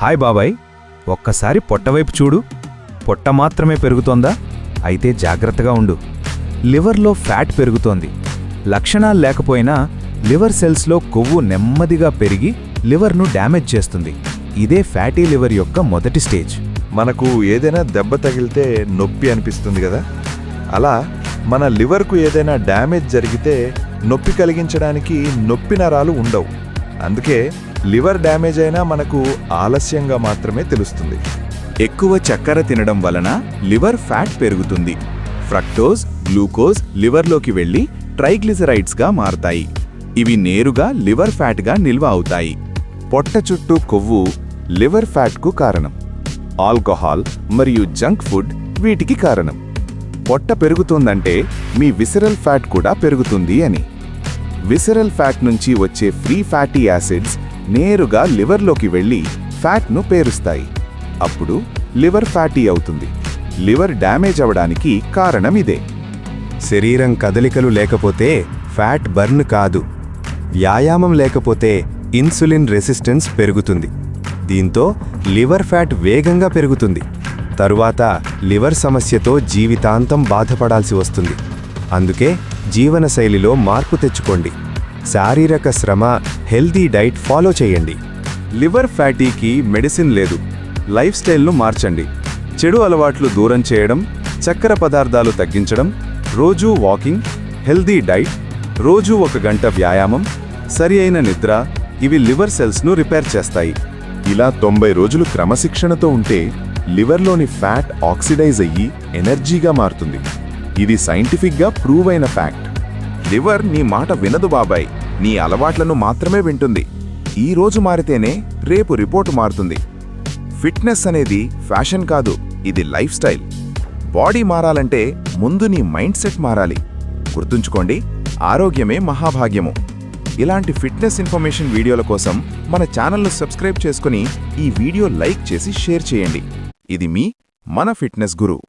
Hi బాబాయ్, ఒక్కసారి పొట్టవైపు చూడు. పొట్ట మాత్రమే పెరుగుతోందా? అయితే జాగ్రత్తగా ఉండు. లివర్లో ఫ్యాట్ పెరుగుతోంది. లక్షణాలు లేకపోయినా లివర్ సెల్స్లో కొవ్వు నెమ్మదిగా పెరిగి లివర్ను డ్యామేజ్ చేస్తుంది. ఇదే ఫ్యాటీ లివర్ యొక్క మొదటి స్టేజ్. మనకు ఏదైనా దెబ్బ తగిలితే నొప్పి అనిపిస్తుంది కదా, అలా మన లివర్కు ఏదైనా డ్యామేజ్ జరిగితే నొప్పి కలిగించడానికి నొప్పి నరాలు ఉండవు. అందుకే లివర్ డ్యామేజ్ అయినా మనకు ఆలస్యంగా మాత్రమే తెలుస్తుంది. ఎక్కువ చక్కెర తినడం వలన లివర్ ఫ్యాట్ పెరుగుతుంది. ఫ్రక్టోజ్, గ్లూకోజ్ లివర్లోకి వెళ్లి ట్రైగ్లిసరైడ్స్గా మారతాయి. ఇవి నేరుగా లివర్ ఫ్యాట్గా నిల్వ అవుతాయి. పొట్ట చుట్టూ కొవ్వు లివర్ ఫ్యాట్కు కారణం. ఆల్కహాల్ మరియు జంక్ ఫుడ్ వీటికి కారణం. పొట్ట పెరుగుతుందంటే మీ విసరల్ ఫ్యాట్ కూడా పెరుగుతుంది అని. విసరల్ ఫ్యాట్ నుంచి వచ్చే ఫ్రీ ఫ్యాటీ యాసిడ్స్ నేరుగా లివర్లోకి వెళ్లి ఫ్యాట్ను పేరుస్తాయి. అప్పుడు లివర్ ఫ్యాటీ అవుతుంది. లివర్ డ్యామేజ్ అవడానికి కారణం ఇదే. శరీరం కదలికలు లేకపోతే ఫ్యాట్ బర్న్ కాదు. వ్యాయామం లేకపోతే ఇన్సులిన్ రెసిస్టెన్స్ పెరుగుతుంది. దీంతో లివర్ ఫ్యాట్ వేగంగా పెరుగుతుంది. తరువాత లివర్ సమస్యతో జీవితాంతం బాధపడాల్సి వస్తుంది. అందుకే జీవనశైలిలో మార్పు తెచ్చుకోండి. శారీరక శ్రమ, హెల్దీ డైట్ ఫాలో చేయండి. లివర్ ఫ్యాటీకి మెడిసిన్ లేదు. లైఫ్ స్టైల్ను మార్చండి. చెడు అలవాట్లు దూరం చేయడం, చక్కెర పదార్థాలు తగ్గించడం, రోజూ వాకింగ్, హెల్దీ డైట్, రోజూ 1 గంట వ్యాయామం, సరి అయిన నిద్ర ఇవి లివర్ సెల్స్ను రిపేర్ చేస్తాయి. ఇలా 90 రోజులు క్రమశిక్షణతో ఉంటే లివర్లోని ఫ్యాట్ ఆక్సిడైజ్ అయ్యి ఎనర్జీగా మారుతుంది. ఇది సైంటిఫిక్గా ప్రూవ్ అయిన ఫ్యాక్ట్. లివర్ నీ మాట వినదు బాబాయ్, నీ అలవాట్లను మాత్రమే వింటుంది. ఈ రోజు మారితేనే రేపు రిపోర్టు మారుతుంది. ఫిట్నెస్ అనేది ఫ్యాషన్ కాదు, ఇది లైఫ్ స్టైల్. బాడీ మారాలంటే ముందు నీ మైండ్ సెట్ మారాలి. గుర్తుంచుకోండి, ఆరోగ్యమే మహాభాగ్యము. ఇలాంటి ఫిట్నెస్ ఇన్ఫర్మేషన్ వీడియోల కోసం మన ఛానల్ను సబ్స్క్రైబ్ చేసుకుని ఈ వీడియో లైక్ చేసి షేర్ చేయండి. ఇది మన ఫిట్నెస్ గురు.